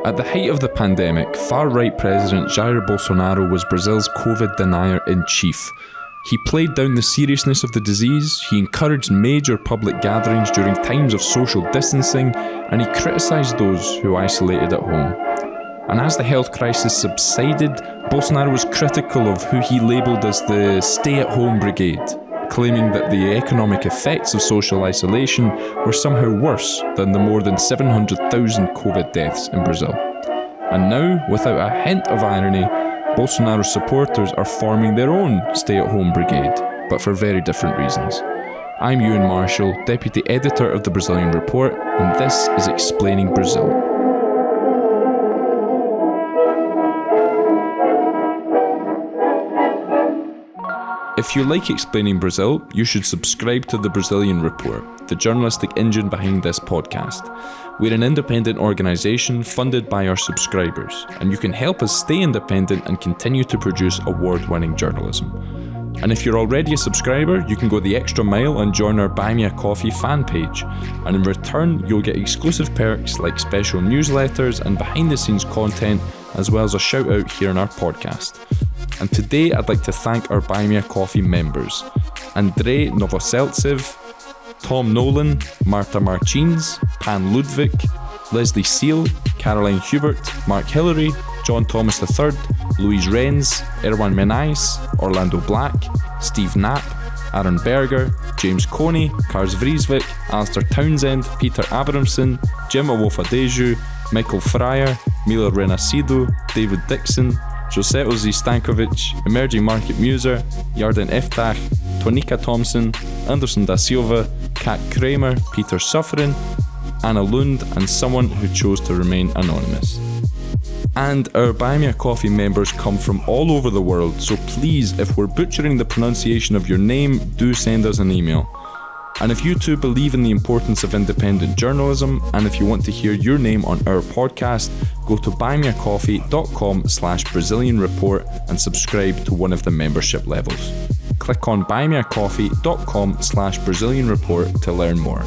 At the height of the pandemic, far-right President Jair Bolsonaro was Brazil's COVID denier-in-chief. He played down the seriousness of the disease, he encouraged major public gatherings during times of social distancing, and he criticised those who isolated at home. And as the health crisis subsided, Bolsonaro was critical of who he labelled as the stay-at-home brigade, claiming that the economic effects of social isolation were somehow worse than the more than 700,000 COVID deaths in Brazil. And now, without a hint of irony, Bolsonaro supporters are forming their own stay-at-home brigade, but for very different reasons. I'm Ewan Marshall, Deputy Editor of the Brazilian Report, and this is Explaining Brazil. If you like Explaining Brazil, you should subscribe to the Brazilian Report, the journalistic engine behind this podcast. We're an independent organisation funded by our subscribers, and you can help us stay independent and continue to produce award-winning journalism. And if you're already a subscriber, you can go the extra mile and join our Buy Me a Coffee fan page. And in return, you'll get exclusive perks like special newsletters and behind-the-scenes content, as well as a shout-out here on our podcast. And today I'd like to thank our Buy Me a Coffee members: Andrei Novoseltsev, Tom Nolan, Marta Martins, Pan Ludwig, Leslie Seal, Caroline Hubert, Mark Hillary, John Thomas III, Louise Renz, Erwan Menais, Orlando Black, Steve Knapp, Aaron Berger, James Coney, Kars Vriesvik, Alistair Townsend, Peter Abramson, Jim Awofadeju, Michael Fryer, Mila Renasido, David Dixon, Jose Ozi Stankovic, Emerging Market Muser, Yarden Eftach, Tonika Thompson, Anderson da Silva, Kat Kramer, Peter Suffren, Anna Lund, and someone who chose to remain anonymous. And our Buy Me a Coffee members come from all over the world, so please, if we're butchering the pronunciation of your name, do send us an email. And if you too believe in the importance of independent journalism, and if you want to hear your name on our podcast, go to buymeacoffee.com/Brazilian Report and subscribe to one of the membership levels. Click on buymeacoffee.com/Brazilian Report to learn more.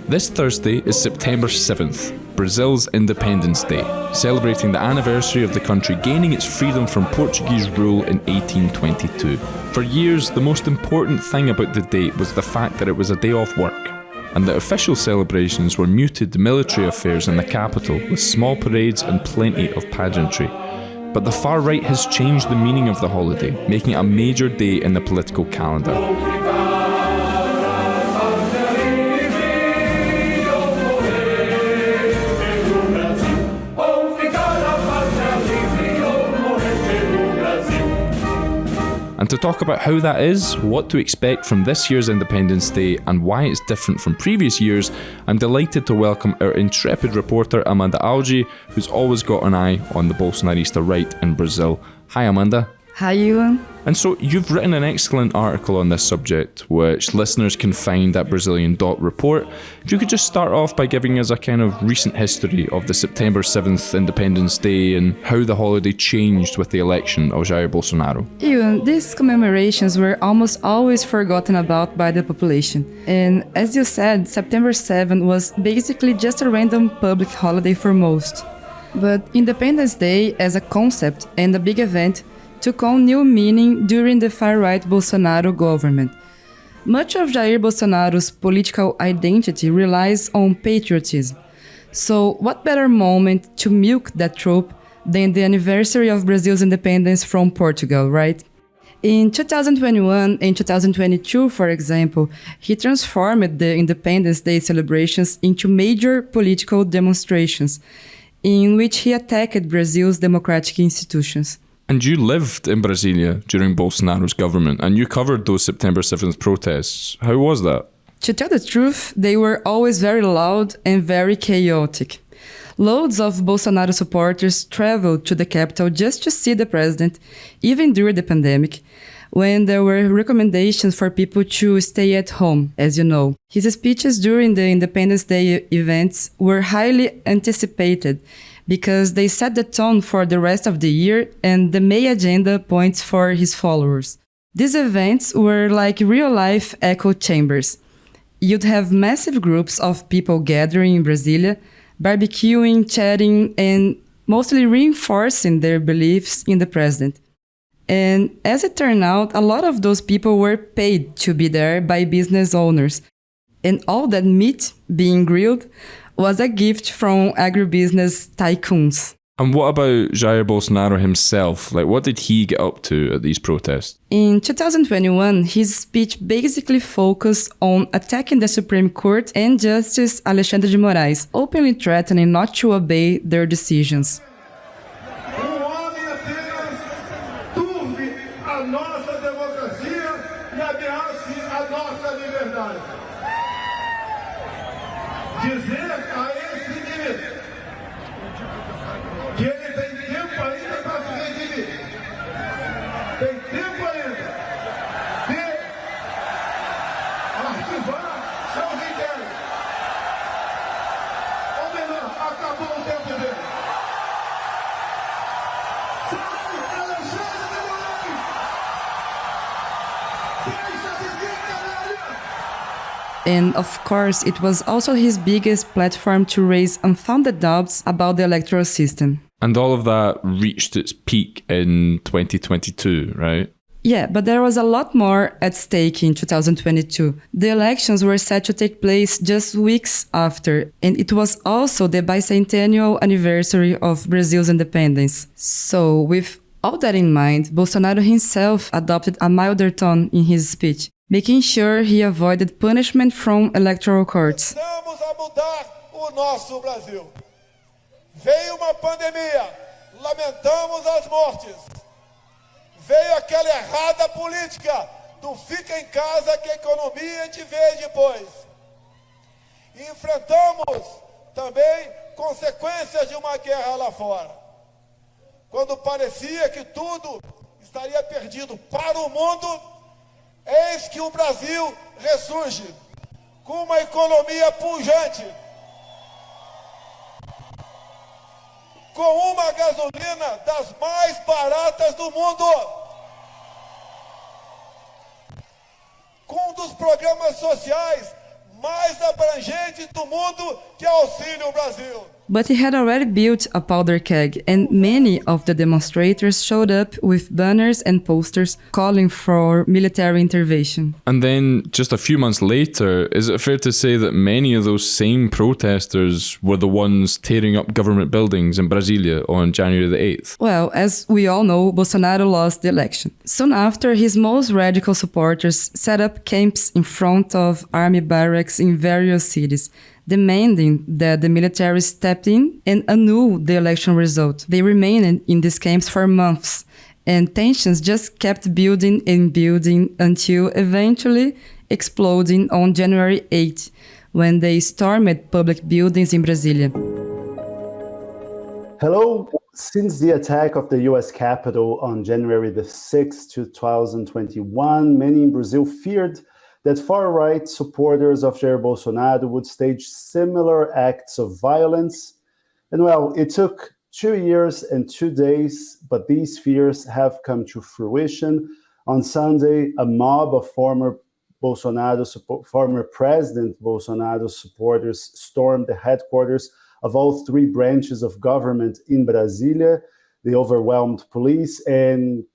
This Thursday is September 7th, Brazil's Independence Day, celebrating the anniversary of the country gaining its freedom from Portuguese rule in 1822. For years, the most important thing about the date was the fact that it was a day off work, and that official celebrations were muted to military affairs in the capital with small parades and plenty of pageantry. But the far right has changed the meaning of the holiday, making it a major day in the political calendar. And to talk about how that is, what to expect from this year's Independence Day, and why it's different from previous years, I'm delighted to welcome our intrepid reporter Amanda Algi, who's always got an eye on the Bolsonarista right in Brazil. Hi Amanda. Hi Ewan. And so you've written an excellent article on this subject, which listeners can find at Brazilian.report. If you could just start off by giving us a kind of recent history of the September 7th Independence Day and how the holiday changed with the election of Jair Bolsonaro. Ewan, these commemorations were almost always forgotten about by the population. And as you said, September 7th was basically just a random public holiday for most. But Independence Day as a concept and a big event took on new meaning during the far-right Bolsonaro government. Much of Jair Bolsonaro's political identity relies on patriotism. So what better moment to milk that trope than the anniversary of Brazil's independence from Portugal, right? In 2021 and 2022, for example, he transformed the Independence Day celebrations into major political demonstrations in which he attacked Brazil's democratic institutions. And you lived in Brasilia during Bolsonaro's government, and you covered those September 7th protests. How was that? To tell the truth, they were always very loud and very chaotic. Loads of Bolsonaro supporters traveled to the capital just to see the president, even during the pandemic, when there were recommendations for people to stay at home, as you know. His speeches during the Independence Day events were highly anticipated because they set the tone for the rest of the year and the May agenda points for his followers. These events were like real-life echo chambers. You'd have massive groups of people gathering in Brasilia, barbecuing, chatting, and mostly reinforcing their beliefs in the president. And as it turned out, a lot of those people were paid to be there by business owners. And all that meat being grilled was a gift from agribusiness tycoons. And what about Jair Bolsonaro himself? Like, what did he get up to at these protests? In 2021, his speech basically focused on attacking the Supreme Court and Justice Alexandre de Moraes, openly threatening not to obey their decisions. And of course, it was also his biggest platform to raise unfounded doubts about the electoral system. And all of that reached its peak in 2022, right? Yeah, but there was a lot more at stake in 2022. The elections were set to take place just weeks after, and it was also the bicentennial anniversary of Brazil's independence. So, with all that in mind, Bolsonaro himself adopted a milder tone in his speech, making sure he avoided punishment from electoral courts. Precisamos a mudar o nosso Brasil. Veio uma pandemia, lamentamos as mortes. Veio aquela errada política do fica em casa que a economia a gente vê depois. E enfrentamos também consequências de uma guerra lá fora. Quando parecia que tudo estaria perdido para o mundo, eis que o Brasil ressurge com uma economia pujante, com uma gasolina das mais baratas do mundo, com um dos programas sociais mais abrangentes do mundo, que é Auxílio Brasil. But he had already built a powder keg, and many of the demonstrators showed up with banners and posters calling for military intervention. And then, just a few months later, is it fair to say that many of those same protesters were the ones tearing up government buildings in Brasilia on January the 8th? Well, as we all know, Bolsonaro lost the election. Soon after, his most radical supporters set up camps in front of army barracks in various cities, demanding that the military step in and annul the election result. They remained in these camps for months, and tensions just kept building and building until eventually exploding on January 8, when they stormed public buildings in Brasilia. Hello. Since the attack of the US Capitol on January the 6th, 2021, many in Brazil feared that far-right supporters of Jair Bolsonaro would stage similar acts of violence. And well, it took 2 years and 2 days, but these fears have come to fruition. On Sunday, a mob of former President Bolsonaro supporters stormed the headquarters of all three branches of government in Brasilia. They overwhelmed police and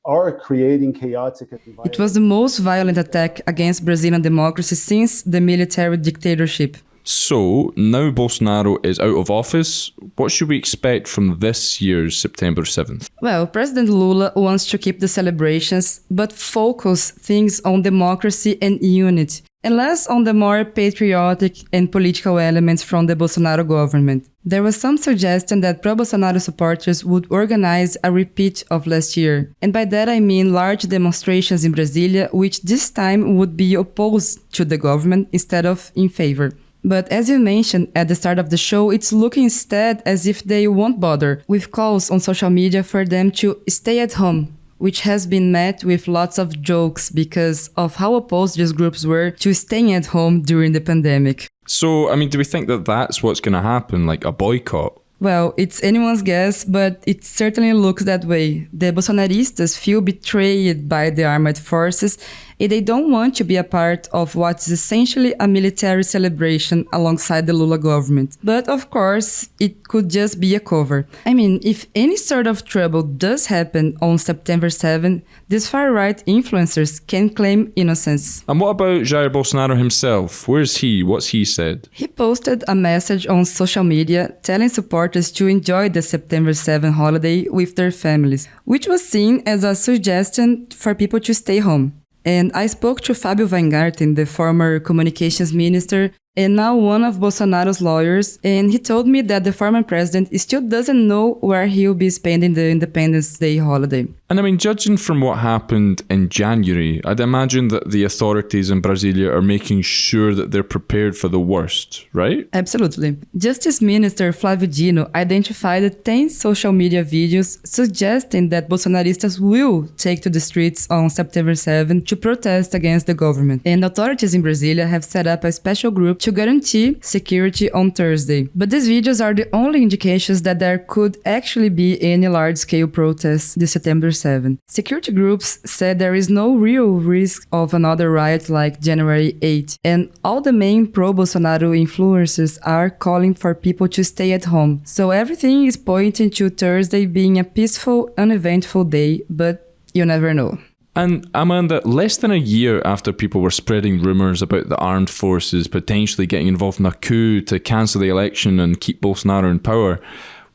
are creating chaotic environment. It was the most violent attack against Brazilian democracy since the military dictatorship. So, now Bolsonaro is out of office, what should we expect from this year's September 7th? Well, President Lula wants to keep the celebrations, but focus things on democracy and unity. and less on the more patriotic and political elements from the Bolsonaro government. There was some suggestion that pro-Bolsonaro supporters would organize a repeat of last year. And by that I mean large demonstrations in Brasilia, which this time would be opposed to the government instead of in favor. But as you mentioned at the start of the show, it's looking instead as if they won't bother, with calls on social media for them to stay at home, which has been met with lots of jokes because of how opposed these groups were to staying at home during the pandemic. So, I mean, do we think that that's what's going to happen, like a boycott? Well, it's anyone's guess, but it certainly looks that way. The Bolsonaristas feel betrayed by the armed forces, and they don't want to be a part of what's essentially a military celebration alongside the Lula government. But of course, it could just be a cover. I mean, if any sort of trouble does happen on September 7, these far-right influencers can claim innocence. And what about Jair Bolsonaro himself? Where's he? What's he said? He posted a message on social media telling supporters to enjoy the September 7 holiday with their families, which was seen as a suggestion for people to stay home. And I spoke to Fábio Weingarten, the former communications minister, and now one of Bolsonaro's lawyers, and he told me that the former president still doesn't know where he'll be spending the Independence Day holiday. And I mean, judging from what happened in January, I'd imagine that the authorities in Brasilia are making sure that they're prepared for the worst, right? Absolutely. Justice Minister Flávio Dino identified 10 social media videos suggesting that Bolsonaristas will take to the streets on September 7 to protest against the government. And authorities in Brasilia have set up a special group to guarantee security on Thursday. But these videos are the only indications that there could actually be any large-scale protests this September 7. Security groups said there is no real risk of another riot like January 8, and all the main pro-Bolsonaro influencers are calling for people to stay at home. So everything is pointing to Thursday being a peaceful, uneventful day, but you never know. And Amanda, less than a year after people were spreading rumours about the armed forces potentially getting involved in a coup to cancel the election and keep Bolsonaro in power,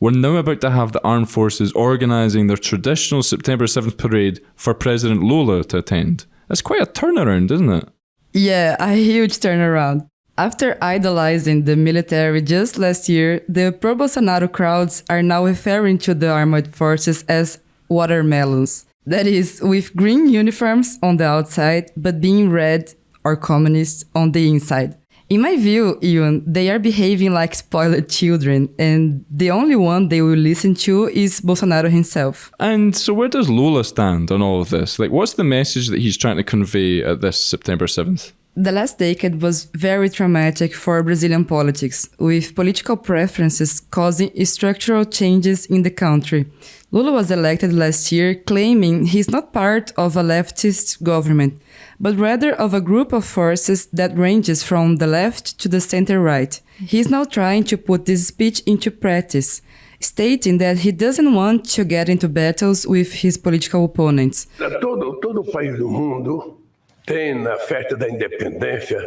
we're now about to have the armed forces organising their traditional September 7th parade for President Lula to attend. That's quite a turnaround, isn't it? Yeah, a huge turnaround. After idolizing the military just last year, the pro-Bolsonaro crowds are now referring to the armed forces as watermelons. That is, with green uniforms on the outside, but being red or communist on the inside. In my view, Ewan, they are behaving like spoiled children, and the only one they will listen to is Bolsonaro himself. And so where does Lula stand on all of this? Like, what's the message that he's trying to convey at this September 7th? The last decade was very traumatic for Brazilian politics, with political preferences causing structural changes in the country. Lula was elected last year claiming he's not part of a leftist government, but rather of a group of forces that ranges from the left to the center-right. He's now trying to put this speech into practice, stating that he doesn't want to get into battles with his political opponents. Todo país do mundo tem na festa da independência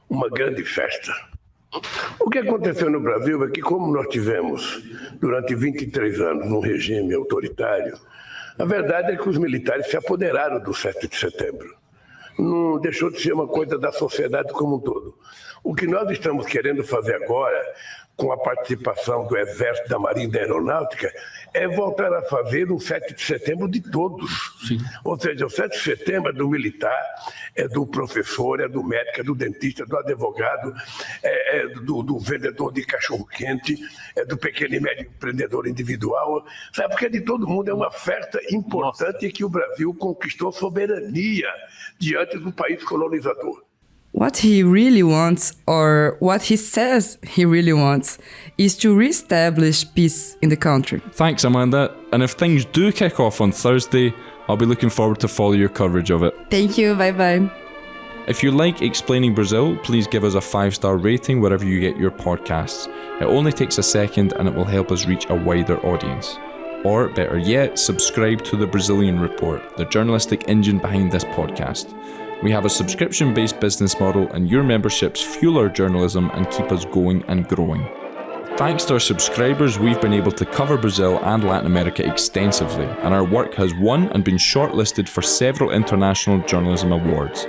uma grande festa. O que aconteceu no Brasil é que, como nós tivemos durante 23 anos um regime autoritário, a verdade é que os militares se apoderaram do 7 de setembro. Não deixou de ser uma coisa da sociedade como um todo. O que nós estamos querendo fazer agora, com a participação do Exército, da Marinha e da Aeronáutica, é voltar a fazer um 7 de setembro de todos. Sim. Ou seja, o 7 de setembro é do militar, é do professor, é do médico, é do dentista, do advogado, é do vendedor de cachorro-quente, é do pequeno e médio empreendedor individual. Sabe, porque é de todo mundo, é uma festa importante que o Brasil conquistou soberania diante do país colonizador. What he really wants, or what he says he really wants, is to re-establish peace in the country. Thanks, Amanda. And if things do kick off on Thursday, I'll be looking forward to follow your coverage of it. Thank you, bye-bye. If you like Explaining Brazil, please give us a 5-star rating wherever you get your podcasts. It only takes a second and it will help us reach a wider audience. Or, better yet, subscribe to The Brazilian Report, the journalistic engine behind this podcast. We have a subscription-based business model, and your memberships fuel our journalism and keep us going and growing. Thanks to our subscribers, we've been able to cover Brazil and Latin America extensively, and our work has won and been shortlisted for several international journalism awards.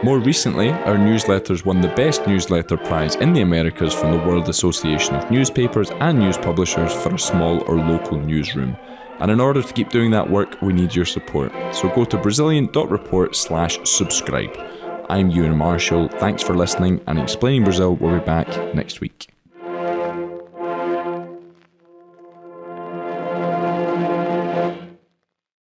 More recently, our newsletters won the Best Newsletter Prize in the Americas from the World Association of Newspapers and News Publishers for a small or local newsroom. And in order to keep doing that work, we need your support. So go to Brazilian.report/subscribe. I'm Ewan Marshall, thanks for listening, and Explaining Brazil will be back next week.